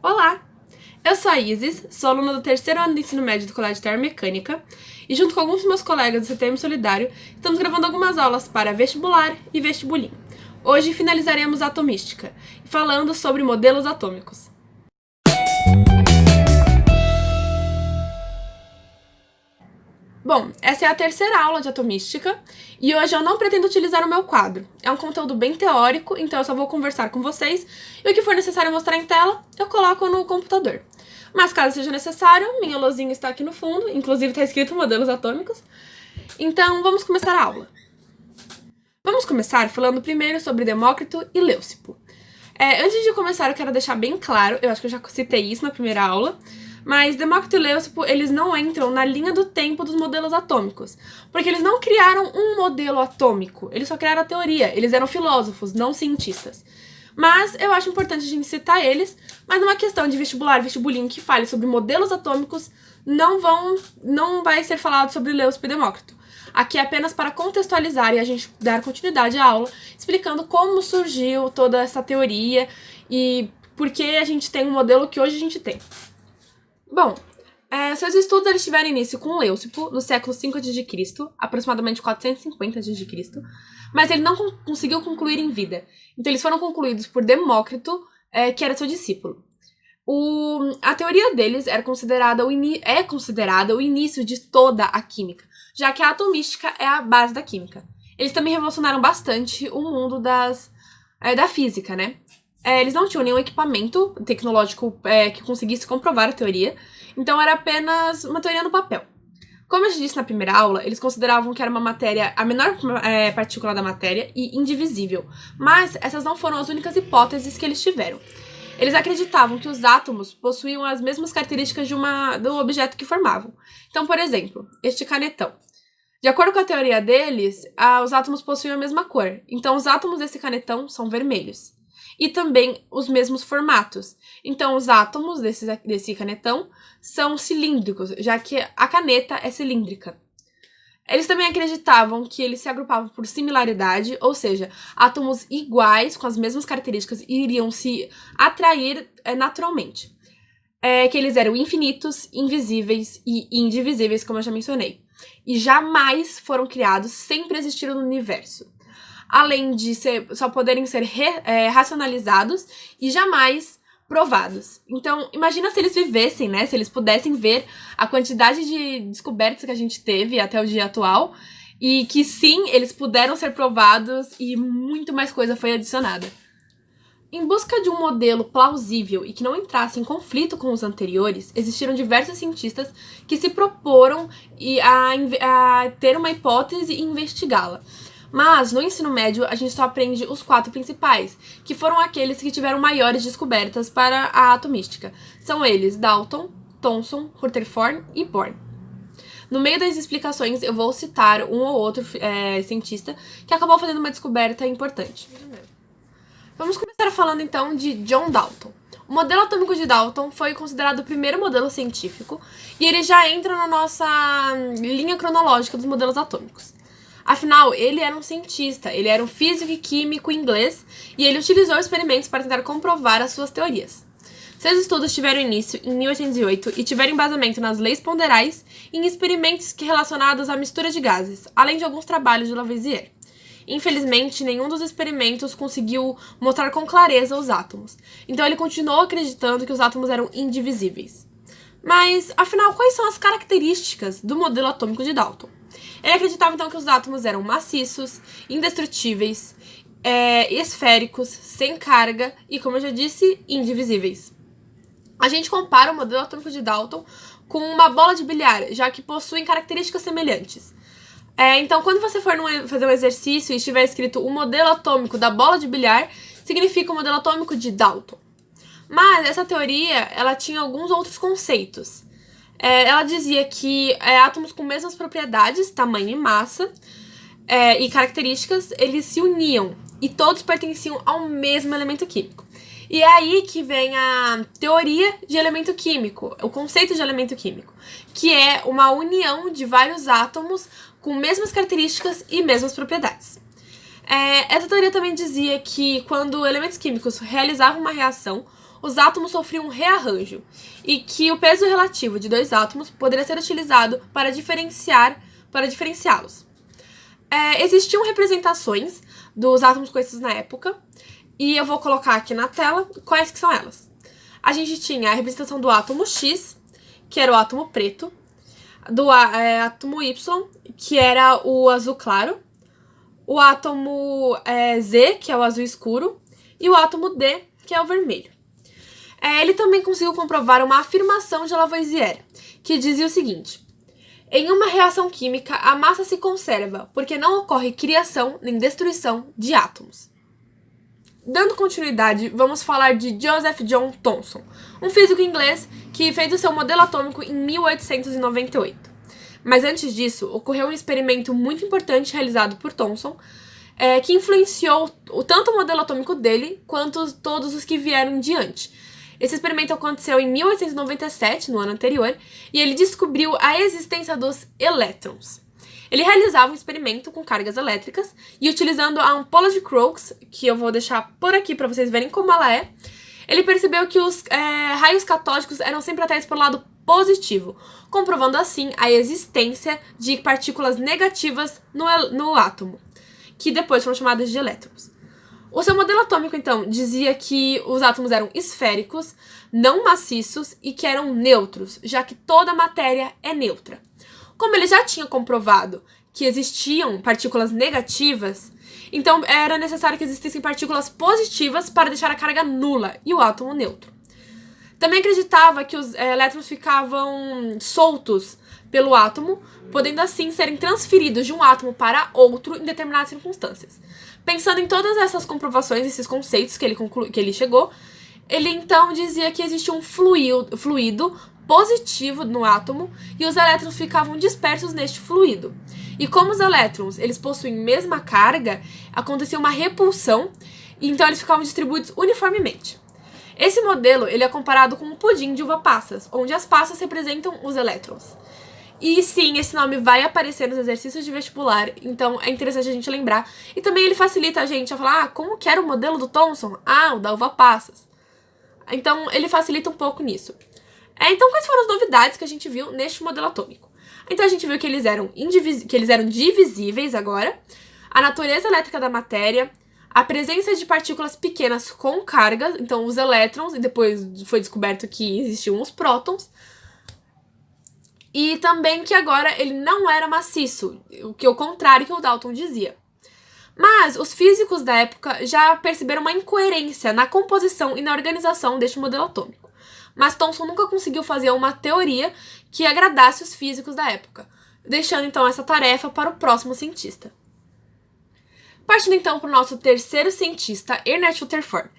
Olá! Eu sou a Isis, sou aluna do terceiro ano do ensino médio do Colégio Termomecânica e junto com alguns dos meus colegas do CTM Solidário, estamos gravando algumas aulas para vestibular e vestibulim. Hoje finalizaremos a atomística, falando sobre modelos atômicos. Bom, essa é a terceira aula de atomística e hoje eu não pretendo utilizar o meu quadro. É um conteúdo bem teórico, então eu só vou conversar com vocês e o que for necessário mostrar em tela, eu coloco no computador. Mas caso seja necessário, minha lousinha está aqui no fundo, inclusive está escrito modelos atômicos. Então vamos começar a aula. Vamos começar falando primeiro sobre Demócrito e Leucipo. Antes de começar, eu quero deixar bem claro, eu acho que eu já citei isso na primeira aula, mas Demócrito e Leucipo, eles não entram na linha do tempo dos modelos atômicos, porque eles não criaram um modelo atômico, eles só criaram a teoria, eles eram filósofos, não cientistas. Mas eu acho importante a gente citar eles, mas numa questão de vestibular, vestibulinho que fale sobre modelos atômicos, não vai ser falado sobre Leucipo e Demócrito. Aqui é apenas para contextualizar e a gente dar continuidade à aula, explicando como surgiu toda essa teoria e por que a gente tem o modelo que hoje a gente tem. Bom, seus estudos eles tiveram início com Leucipo no século V a.C., aproximadamente 450 a.C., mas ele não conseguiu concluir em vida. Então eles foram concluídos por Demócrito, que era seu discípulo. A teoria deles é considerada o início de toda a química, já que a atomística é a base da química. Eles também revolucionaram bastante o mundo da física, né? Eles não tinham nenhum equipamento tecnológico que conseguisse comprovar a teoria, então era apenas uma teoria no papel. Como eu já disse na primeira aula, eles consideravam que era uma matéria, a menor partícula da matéria e indivisível, mas essas não foram as únicas hipóteses que eles tiveram. Eles acreditavam que os átomos possuíam as mesmas características do objeto que formavam. Então, por exemplo, este canetão. De acordo com a teoria deles, os átomos possuem a mesma cor. Então, os átomos desse canetão são vermelhos. E também os mesmos formatos. Então, os átomos desse canetão são cilíndricos, já que a caneta é cilíndrica. Eles também acreditavam que eles se agrupavam por similaridade, ou seja, átomos iguais, com as mesmas características, iriam se atrair naturalmente. Que eles eram infinitos, invisíveis e indivisíveis, como eu já mencionei. E jamais foram criados, sempre existiram no universo. Além de só poderem ser racionalizados e jamais provados. Então, imagina se eles vivessem, né? Se eles pudessem ver a quantidade de descobertas que a gente teve até o dia atual e que sim, eles puderam ser provados e muito mais coisa foi adicionada. Em busca de um modelo plausível e que não entrasse em conflito com os anteriores, existiram diversos cientistas que se proporam a ter uma hipótese e investigá-la. Mas, no ensino médio, a gente só aprende os 4 principais, que foram aqueles que tiveram maiores descobertas para a atomística. São eles Dalton, Thomson, Rutherford e Bohr. No meio das explicações, eu vou citar um ou outro cientista que acabou fazendo uma descoberta importante. Vamos começar falando, então, de John Dalton. O modelo atômico de Dalton foi considerado o primeiro modelo científico e ele já entra na nossa linha cronológica dos modelos atômicos. Afinal, ele era um cientista, ele era um físico e químico inglês e ele utilizou experimentos para tentar comprovar as suas teorias. Seus estudos tiveram início em 1808 e tiveram embasamento nas leis ponderais e em experimentos relacionados à mistura de gases, além de alguns trabalhos de Lavoisier. Infelizmente, nenhum dos experimentos conseguiu mostrar com clareza os átomos, então ele continuou acreditando que os átomos eram indivisíveis. Mas, afinal, quais são as características do modelo atômico de Dalton? Ele acreditava, então, que os átomos eram maciços, indestrutíveis, esféricos, sem carga e, como eu já disse, indivisíveis. A gente compara o modelo atômico de Dalton com uma bola de bilhar, já que possuem características semelhantes. Então, quando você for fazer um exercício e estiver escrito o modelo atômico da bola de bilhar, significa o modelo atômico de Dalton. Mas essa teoria, ela tinha alguns outros conceitos. Ela dizia que átomos com mesmas propriedades, tamanho e massa, e características, eles se uniam e todos pertenciam ao mesmo elemento químico. E é aí que vem a teoria de elemento químico, o conceito de elemento químico, que é uma união de vários átomos com mesmas características e mesmas propriedades. Essa teoria também dizia que quando elementos químicos realizavam uma reação, os átomos sofriam um rearranjo e que o peso relativo de dois átomos poderia ser utilizado para diferenciá-los. Existiam representações dos átomos conhecidos na época, e eu vou colocar aqui na tela quais que são elas. A gente tinha a representação do átomo X, que era o átomo preto, do átomo Y, que era o azul claro, o átomo Z, que é o azul escuro, e o átomo D, que é o vermelho. Ele também conseguiu comprovar uma afirmação de Lavoisier, que dizia o seguinte: em uma reação química, a massa se conserva, porque não ocorre criação nem destruição de átomos. Dando continuidade, vamos falar de Joseph John Thomson, um físico inglês que fez o seu modelo atômico em 1898. Mas antes disso, ocorreu um experimento muito importante realizado por Thomson, que influenciou tanto o modelo atômico dele, quanto todos os que vieram diante. Esse experimento aconteceu em 1897, no ano anterior, e ele descobriu a existência dos elétrons. Ele realizava um experimento com cargas elétricas e utilizando a ampola de Crookes, que eu vou deixar por aqui para vocês verem como ela é, ele percebeu que os raios catódicos eram sempre atraídos pelo lado positivo, comprovando assim a existência de partículas negativas no átomo, que depois foram chamadas de elétrons. O seu modelo atômico, então, dizia que os átomos eram esféricos, não maciços e que eram neutros, já que toda matéria é neutra. Como ele já tinha comprovado que existiam partículas negativas, então era necessário que existissem partículas positivas para deixar a carga nula e o átomo neutro. Também acreditava que os elétrons ficavam soltos pelo átomo, podendo assim serem transferidos de um átomo para outro em determinadas circunstâncias. Pensando em todas essas comprovações, esses conceitos que ele chegou, ele então dizia que existia um fluido positivo no átomo e os elétrons ficavam dispersos neste fluido. E como os elétrons eles possuem mesma carga, acontecia uma repulsão e então eles ficavam distribuídos uniformemente. Esse modelo ele é comparado com um pudim de uva passas, onde as passas representam os elétrons. E sim, esse nome vai aparecer nos exercícios de vestibular, então é interessante a gente lembrar. E também ele facilita a gente a falar, como que era o modelo do Thomson? O da uva passas. Então ele facilita um pouco nisso. Então quais foram as novidades que a gente viu neste modelo atômico? Então a gente viu que eles eram divisíveis agora, a natureza elétrica da matéria, a presença de partículas pequenas com carga, então os elétrons, e depois foi descoberto que existiam os prótons, e também que agora ele não era maciço, o que é o contrário que o Dalton dizia. Mas os físicos da época já perceberam uma incoerência na composição e na organização deste modelo atômico. Mas Thomson nunca conseguiu fazer uma teoria que agradasse os físicos da época, deixando então essa tarefa para o próximo cientista. Partindo então para o nosso terceiro cientista, Ernest Rutherford.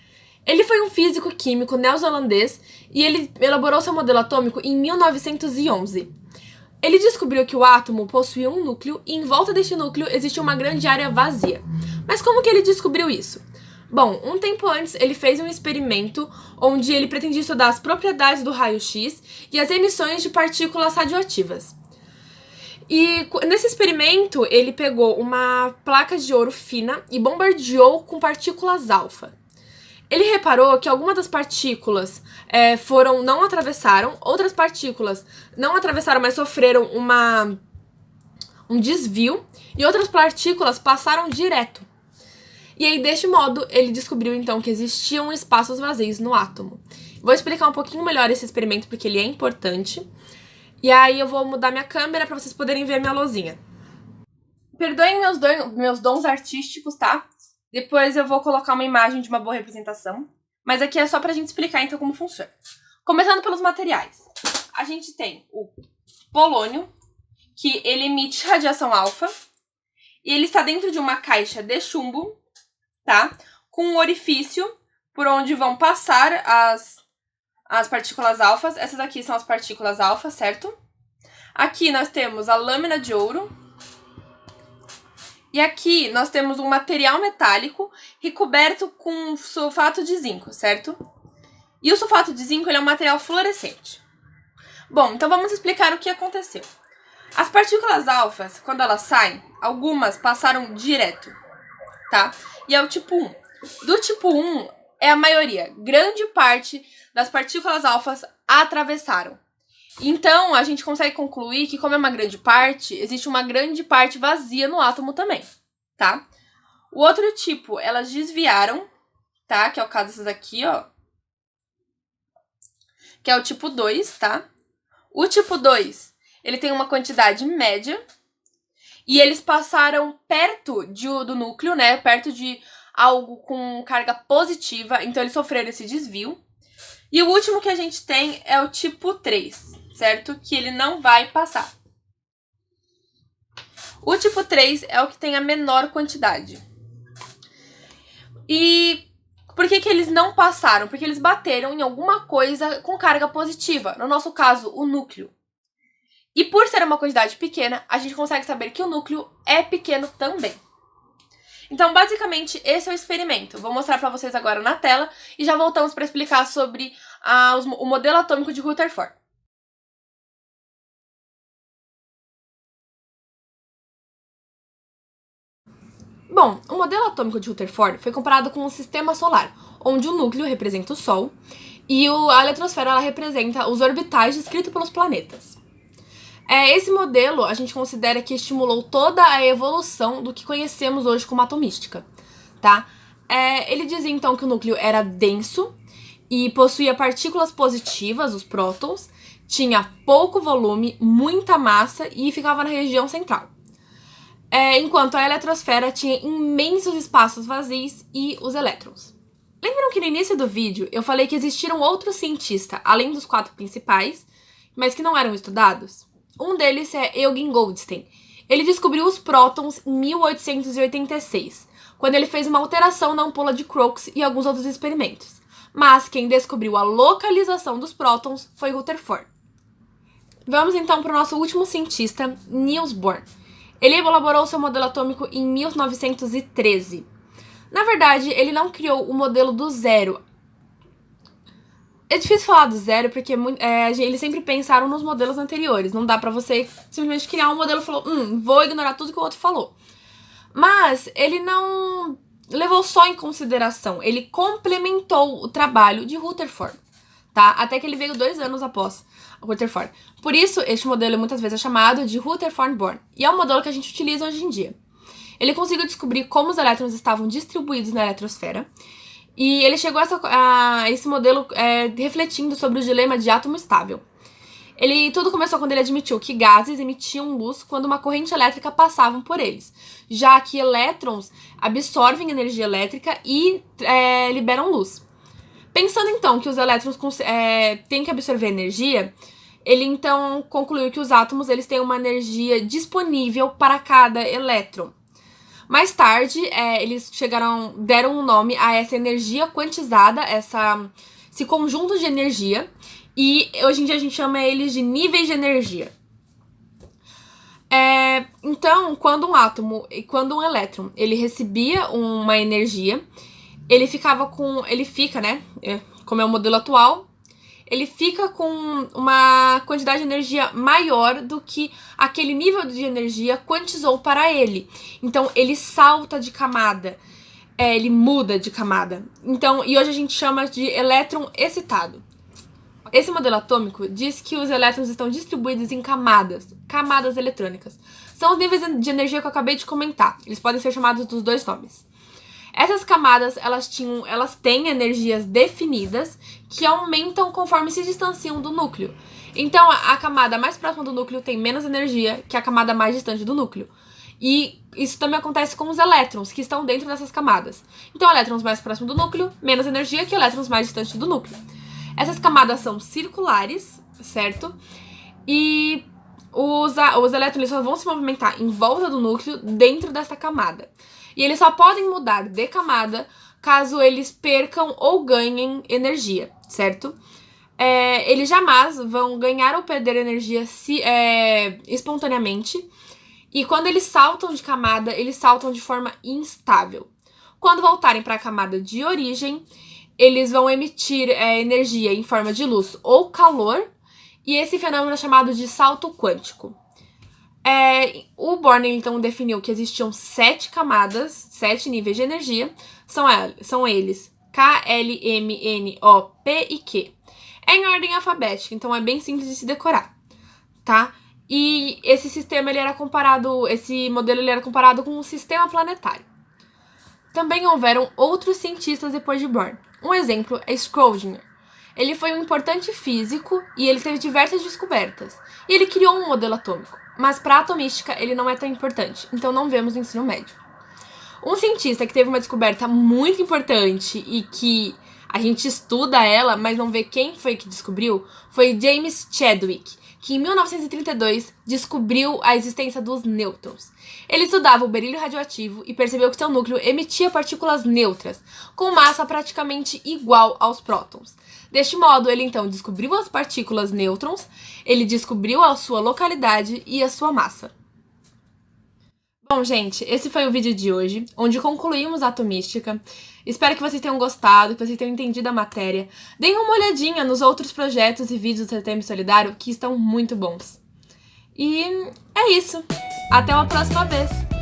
Ele foi um físico químico neozelandês e ele elaborou seu modelo atômico em 1911. Ele descobriu que o átomo possuía um núcleo e em volta deste núcleo existia uma grande área vazia. Mas como que ele descobriu isso? Bom, um tempo antes ele fez um experimento onde ele pretendia estudar as propriedades do raio-x e as emissões de partículas radioativas. E nesse experimento ele pegou uma placa de ouro fina e bombardeou com partículas alfa. Ele reparou que algumas das partículas não atravessaram, outras partículas não atravessaram, mas sofreram um desvio, e outras partículas passaram direto. E aí, deste modo, ele descobriu, então, que existiam espaços vazios no átomo. Vou explicar um pouquinho melhor esse experimento, porque ele é importante. E aí, eu vou mudar minha câmera para vocês poderem ver a minha lousinha. Perdoem meus dons artísticos, tá? Depois eu vou colocar uma imagem de uma boa representação. Mas aqui é só pra gente explicar, então, como funciona. Começando pelos materiais. A gente tem o polônio, que ele emite radiação alfa. E ele está dentro de uma caixa de chumbo, tá? Com um orifício por onde vão passar as partículas alfas. Essas aqui são as partículas alfa, certo? Aqui nós temos a lâmina de ouro. E aqui nós temos um material metálico recoberto com sulfato de zinco, certo? E o sulfato de zinco ele é um material fluorescente. Bom, então vamos explicar o que aconteceu. As partículas alfas, quando elas saem, algumas passaram direto, tá? E é o tipo 1. Do tipo 1, é a maioria. Grande parte das partículas alfas atravessaram. Então, a gente consegue concluir que, como é uma grande parte, existe uma grande parte vazia no átomo também, tá? O outro tipo, elas desviaram, tá? Que é o caso dessas aqui, ó. Que é o tipo 2, tá? O tipo 2, ele tem uma quantidade média. E eles passaram perto do núcleo, né? Perto de algo com carga positiva. Então, eles sofreram esse desvio. E o último que a gente tem é o tipo 3, certo? Que ele não vai passar. O tipo 3 é o que tem a menor quantidade. E por que eles não passaram? Porque eles bateram em alguma coisa com carga positiva. No nosso caso, o núcleo. E por ser uma quantidade pequena, a gente consegue saber que o núcleo é pequeno também. Então, basicamente, esse é o experimento. Vou mostrar para vocês agora na tela e já voltamos para explicar sobre o modelo atômico de Rutherford. Bom, o modelo atômico de Rutherford foi comparado com um sistema solar, onde o núcleo representa o Sol e a eletrosfera ela representa os orbitais descritos pelos planetas. Esse modelo a gente considera que estimulou toda a evolução do que conhecemos hoje como atomística, tá? Ele dizia então que o núcleo era denso e possuía partículas positivas, os prótons, tinha pouco volume, muita massa e ficava na região central. Enquanto a eletrosfera tinha imensos espaços vazios e os elétrons. Lembram que no início do vídeo eu falei que existiram outros cientistas, além dos 4 principais, mas que não eram estudados? Um deles é Eugen Goldstein. Ele descobriu os prótons em 1886, quando ele fez uma alteração na ampola de Crookes e alguns outros experimentos. Mas quem descobriu a localização dos prótons foi Rutherford. Vamos então para o nosso último cientista, Niels Bohr. Ele elaborou seu modelo atômico em 1913. Na verdade, ele não criou o modelo do zero. É difícil falar do zero porque eles sempre pensaram nos modelos anteriores. Não dá pra você simplesmente criar um modelo e falar, vou ignorar tudo que o outro falou. Mas ele não levou só em consideração, ele complementou o trabalho de Rutherford, tá? Até que ele veio 2 anos após Rutherford. Por isso, este modelo muitas vezes é chamado de Rutherford-Bohr. E é um modelo que a gente utiliza hoje em dia. Ele conseguiu descobrir como os elétrons estavam distribuídos na eletrosfera. E ele chegou a esse modelo refletindo sobre o dilema de átomo estável. Tudo começou quando ele admitiu que gases emitiam luz quando uma corrente elétrica passava por eles, já que elétrons absorvem energia elétrica e liberam luz. Pensando então que os elétrons têm que absorver energia, ele então concluiu que os átomos eles têm uma energia disponível para cada elétron. Mais tarde, eles deram um nome a essa energia quantizada, esse conjunto de energia, e hoje em dia a gente chama eles de níveis de energia. Então, quando um elétron, ele recebia uma energia, ele fica, né, como é o modelo atual, ele fica com uma quantidade de energia maior do que aquele nível de energia quantizou para ele. Então, ele salta de camada, ele muda de camada. Então, e hoje a gente chama de elétron excitado. Esse modelo atômico diz que os elétrons estão distribuídos em camadas eletrônicas. São os níveis de energia que eu acabei de comentar. Eles podem ser chamados dos 2 nomes. Essas camadas, elas têm energias definidas que aumentam conforme se distanciam do núcleo. Então, a camada mais próxima do núcleo tem menos energia que a camada mais distante do núcleo. E isso também acontece com os elétrons, que estão dentro dessas camadas. Então, elétrons mais próximos do núcleo, menos energia que elétrons mais distantes do núcleo. Essas camadas são circulares, certo? E os elétrons só vão se movimentar em volta do núcleo dentro dessa camada. E eles só podem mudar de camada caso eles percam ou ganhem energia, certo? Eles jamais vão ganhar ou perder energia espontaneamente. E quando eles saltam de camada, eles saltam de forma instável. Quando voltarem para a camada de origem, eles vão emitir energia em forma de luz ou calor. E esse fenômeno é chamado de salto quântico. O Bohr, então, definiu que existiam 7 camadas, 7 níveis de energia. São eles K-L-M-N-O-P-I-Q. É em ordem alfabética, então é bem simples de se decorar, tá? E esse sistema, esse modelo ele era comparado com um sistema planetário. Também houveram outros cientistas depois de Bohr. Um exemplo é Schrödinger. Ele foi um importante físico e ele teve diversas descobertas. E ele criou um modelo atômico, mas para a atomística ele não é tão importante, então não vemos no ensino médio. Um cientista que teve uma descoberta muito importante e que a gente estuda ela, mas não vê quem foi que descobriu, foi James Chadwick, que em 1932 descobriu a existência dos nêutrons. Ele estudava o berílio radioativo e percebeu que seu núcleo emitia partículas neutras, com massa praticamente igual aos prótons. Deste modo, ele então descobriu as partículas nêutrons, ele descobriu a sua localidade e a sua massa. Bom, gente, esse foi o vídeo de hoje, onde concluímos a atomística. Espero que vocês tenham gostado, que vocês tenham entendido a matéria. Deem uma olhadinha nos outros projetos e vídeos do CTM Solidário, que estão muito bons. E é isso. Até uma próxima vez!